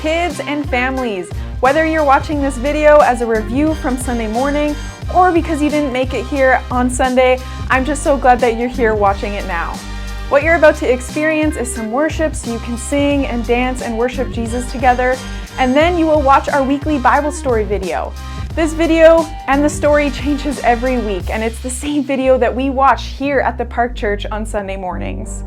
kids and families. Whether you're watching this video as a review from Sunday morning or because you didn't make it here on Sunday, I'm just so glad that you're here watching it now. What you're about to experience is some worship so you can sing and dance and worship Jesus together, and then you will watch our weekly Bible story video. This video and the story changes every week, and it's the same video that we watch here at the Park Church on Sunday mornings.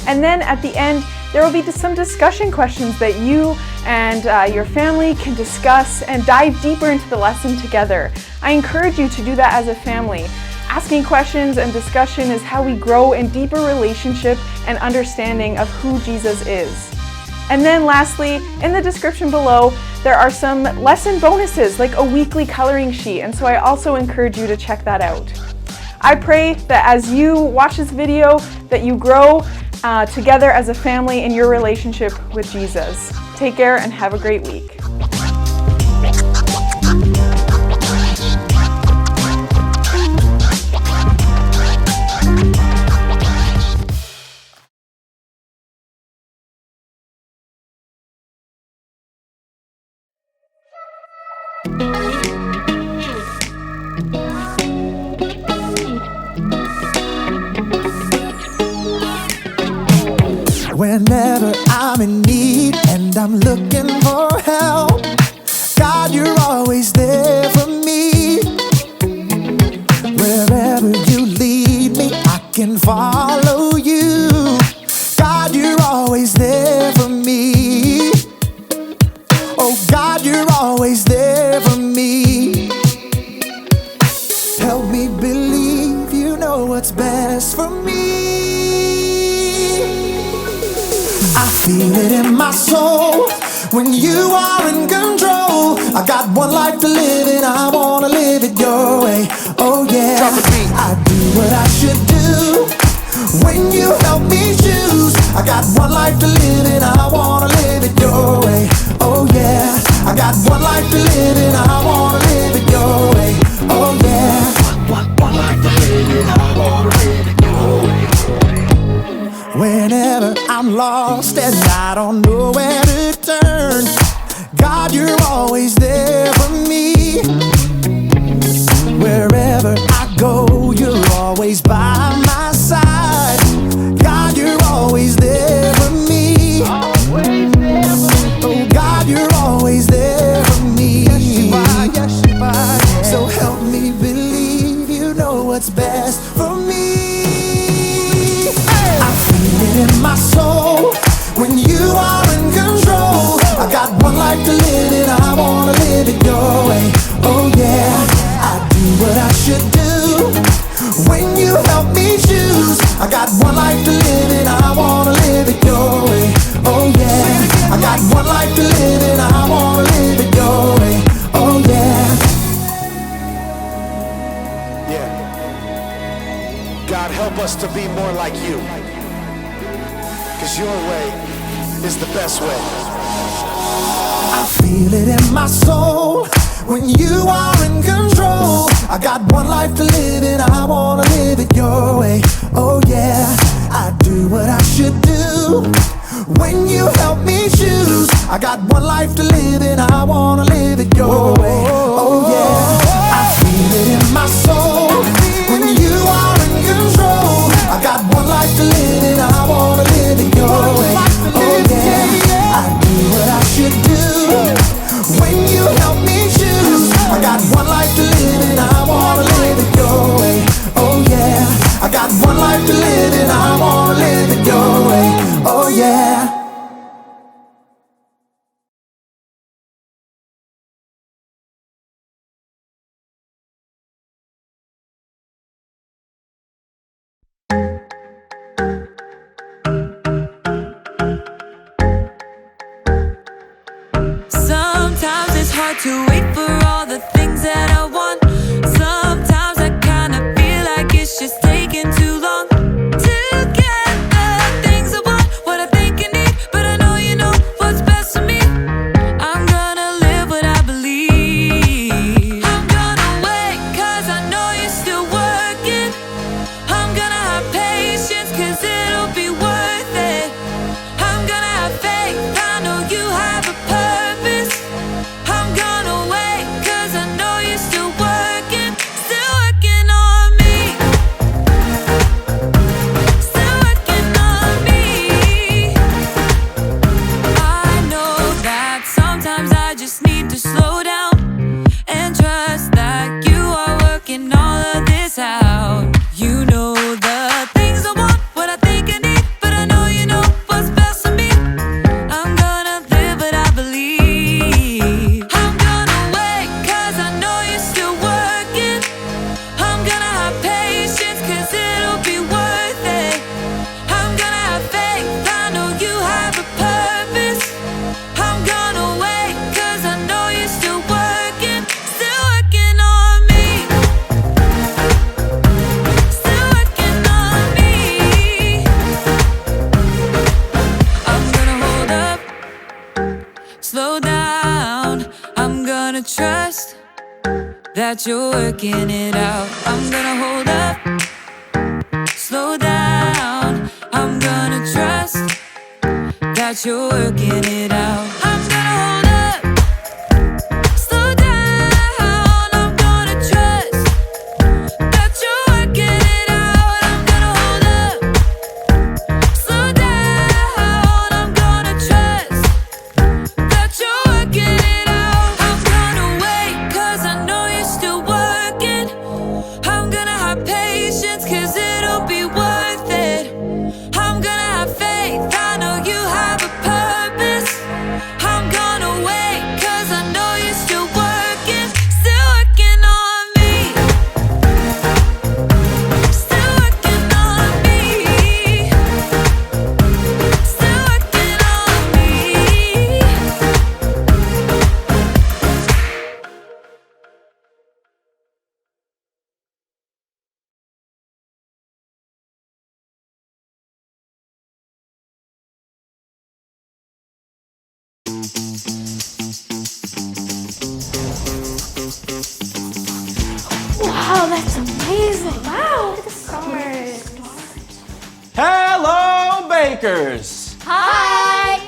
And then at the end, there will be some discussion questions that you and your family can discuss and dive deeper into the lesson together. I encourage you to do that as a family. Asking questions and discussion is how we grow in deeper relationship and understanding of who Jesus is. And then lastly, in the description below, there are some lesson bonuses like a weekly coloring sheet, and so I also encourage you to check that out. I pray that as you watch this video, that you grow together as a family in your relationship with Jesus. Take care and have a great week. Whenever I'm in need and I'm looking for help, God, you're always there for me. Wherever you lead me, I can follow you. God, you're always there for me. Oh, God, you're always there for me. Help me believe you know what's best for me. I feel it in my soul when you are in control. I got one life to live and I wanna live it your way. Oh yeah, I do what I should do when you help me choose. I got one life to live and I wanna live it your way. Oh yeah, I got one life to live and I wanna live it your way. Oh yeah, one life to live and I wanna live it your way. Whenever I'm lost and I don't know where to turn, God, you're always there for me. Wherever I go, you're always by my side. God, you're always there for me. Oh, God, you're always there for me. Yes, you are. Yeah. So help me believe you know what's best for me. I feel it in my soul when you are in control. I got one life to live and I wanna live it your way. Oh yeah, I do what I should do when you help me choose. I got one life to live and I wanna live it your way. Oh yeah, I got one life to live and I wanna live it your way. Oh yeah. Yeah. God, help us to be more like you, 'cause your way is the best way. I feel it in my soul when you are in control. I got one life to live and I wanna live it your way. Oh yeah, I do what I should do when you help me choose. I got one life to live and I wanna live it your way. Oh yeah, I feel it in my soul when you are in control. I got one life to live and I wanna live it your way. Oh yeah, I do what I should do when you help me choose. I got one life to live and I wanna live it your way. Oh yeah, I got one life to live and I wanna live it your way. Oh yeah. Sometimes it's hard to wait for all the things that I want. Sometimes I kinda feel like it's just taking too long to get the things I want, what I think I need. But I know you know what's best for me. I'm gonna live what I believe. I'm gonna wait 'cause I know you're still working. I'm gonna have patience 'cause it'll be worth it. I'm gonna have faith, I know you have a purpose. that you're working it out. I'm gonna hold up, slow down. I'm gonna trust that you're working it out. I'm gonna hold up, slow down. I'm gonna trust that you're working it out. I'm gonna hold up, slow down. I'm gonna trust that you're working it out. I'm gonna wait 'cause I know you're still working. I'm gonna have patience 'cause it'll be worth it. I'm gonna have faith, I know you have a purpose. I'm gonna wait 'cause I know you're still working on me. Still working on me. Still working on me. Wow, that's amazing. Wow, look at the stars. Hello, bakers! Hi.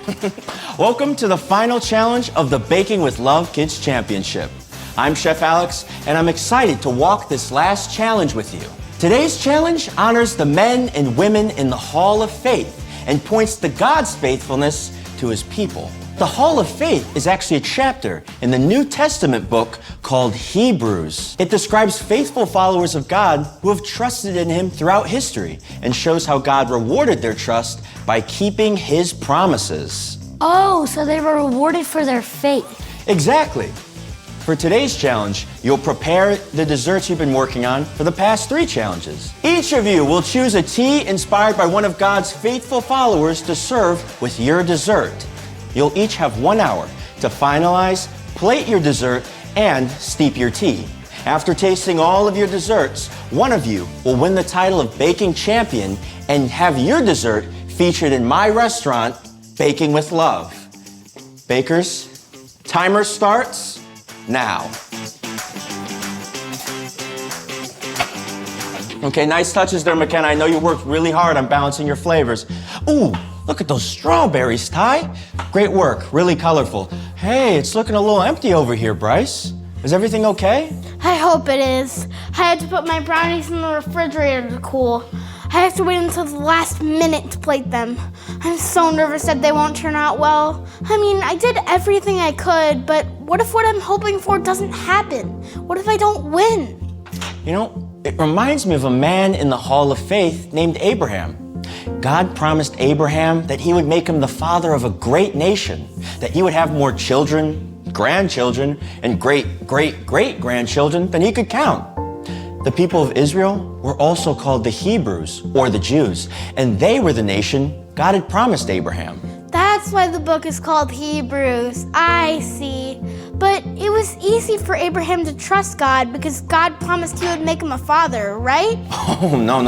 Welcome to the final challenge of the Baking with Love Kids Championship. I'm Chef Alex, and I'm excited to walk this last challenge with you. Today's challenge honors the men and women in the Hall of Faith and points to God's faithfulness to His people. The Hall of Faith is actually a chapter in the New Testament book called Hebrews. It describes faithful followers of God who have trusted in Him throughout history and shows how God rewarded their trust by keeping His promises. Oh, so they were rewarded for their faith. Exactly. For today's challenge, you'll prepare the desserts you've been working on for the past 3 challenges. Each of you will choose a tea inspired by one of God's faithful followers to serve with your dessert. You'll each have 1 hour to finalize, plate your dessert, and steep your tea. After tasting all of your desserts, one of you will win the title of baking champion and have your dessert featured in my restaurant, Baking with Love. Bakers, timer starts now. Okay, nice touches there, McKenna. I know you worked really hard on balancing your flavors. Ooh, look at those strawberries, Ty. Great work, really colorful. Hey, it's looking a little empty over here, Bryce. Is everything okay? I hope it is. I had to put my brownies in the refrigerator to cool. I have to wait until the last minute to plate them. I'm so nervous that they won't turn out well. I mean, I did everything I could, but what if what I'm hoping for doesn't happen? What if I don't win? You know, it reminds me of a man in the Hall of Faith named Abraham. God promised Abraham that He would make him the father of a great nation, that he would have more children, grandchildren, and great-great-great-grandchildren than he could count. The people of Israel were also called the Hebrews, or the Jews, and they were the nation God had promised Abraham. That's why the book is called Hebrews. I see. But it was easy for Abraham to trust God because God promised He would make him a father, right? Oh, no.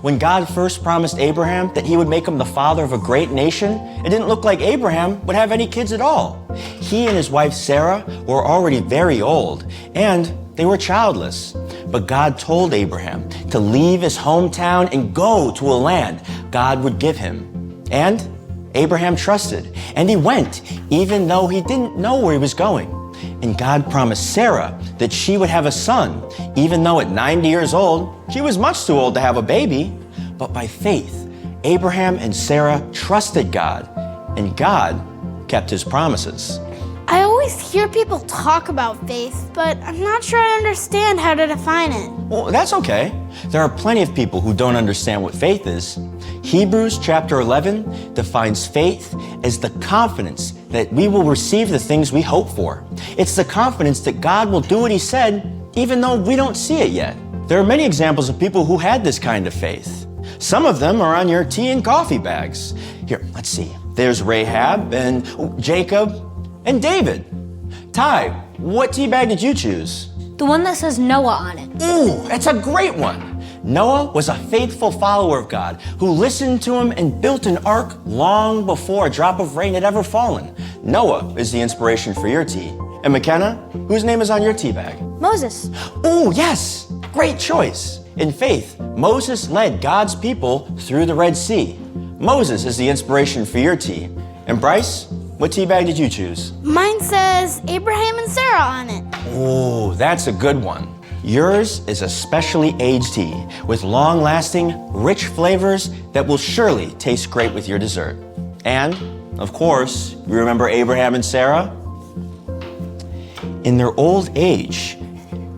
When God first promised Abraham that He would make him the father of a great nation, it didn't look like Abraham would have any kids at all. He and his wife Sarah were already very old, and they were childless. But God told Abraham to leave his hometown and go to a land God would give him. And Abraham trusted, and he went, even though he didn't know where he was going. And God promised Sarah that she would have a son, even though at 90 years old, she was much too old to have a baby. But by faith, Abraham and Sarah trusted God, and God kept His promises. I always hear people talk about faith, but I'm not sure I understand how to define it. Well, that's okay. There are plenty of people who don't understand what faith is. Hebrews chapter 11 defines faith as the confidence that we will receive the things we hope for. It's the confidence that God will do what He said, even though we don't see it yet. There are many examples of people who had this kind of faith. Some of them are on your tea and coffee bags. Here, let's see. There's Rahab and Jacob and David. Ty, what tea bag did you choose? The one that says Noah on it. Ooh, that's a great one. Noah was a faithful follower of God who listened to Him and built an ark long before a drop of rain had ever fallen. Noah is the inspiration for your tea. And McKenna, whose name is on your tea bag? Moses. Oh, yes! Great choice! In faith, Moses led God's people through the Red Sea. Moses is the inspiration for your tea. And Bryce, what tea bag did you choose? Mine says Abraham and Sarah on it. Oh, that's a good one. Yours is a specially aged tea with long-lasting, rich flavors that will surely taste great with your dessert. And, of course, you remember Abraham and Sarah? In their old age,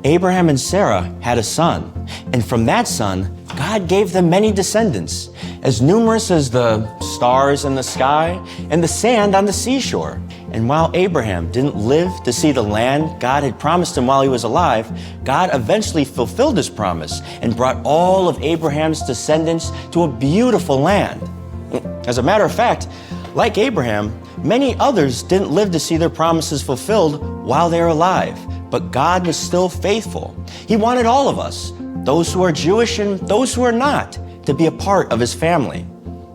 Abraham and Sarah had a son, and from that son, God gave them many descendants, as numerous as the stars in the sky and the sand on the seashore. And while Abraham didn't live to see the land God had promised him while he was alive, God eventually fulfilled his promise and brought all of Abraham's descendants to a beautiful land. As a matter of fact, like Abraham, many others didn't live to see their promises fulfilled while they were alive, but God was still faithful. He wanted all of us, those who are Jewish and those who are not, to be a part of his family.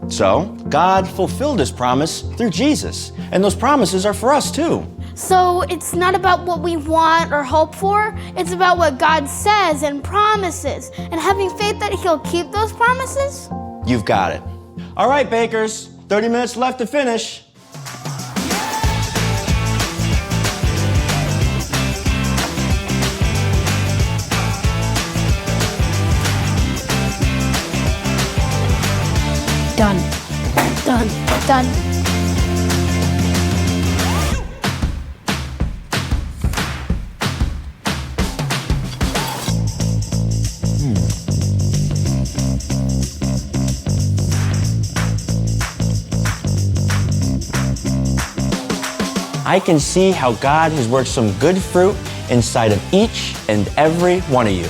So, God fulfilled his promise through Jesus, and those promises are for us too. So it's not about what we want or hope for, it's about what God says and promises, and having faith that he'll keep those promises? You've got it. All right, bakers, 30 minutes left to finish. Done. Done. Done. I can see how God has worked some good fruit inside of each and every one of you.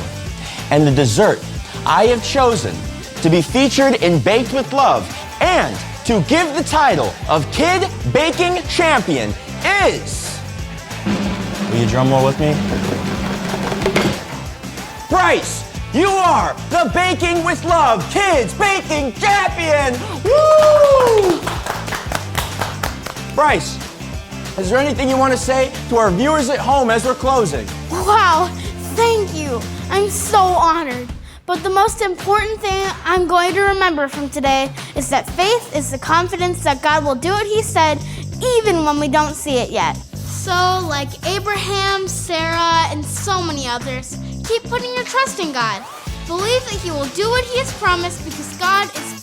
And the dessert I have chosen to be featured in Baked with Love and to give the title of Kid Baking Champion is... Will you drum roll with me? Bryce, you are the Baking with Love Kids Baking Champion! Woo! Bryce, is there anything you want to say to our viewers at home as we're closing? Wow, thank you. I'm so honored. But the most important thing I'm going to remember from today is that faith is the confidence that God will do what he said, even when we don't see it yet. So, like Abraham, Sarah, and so many others, keep putting your trust in God. Believe that he will do what he has promised because God is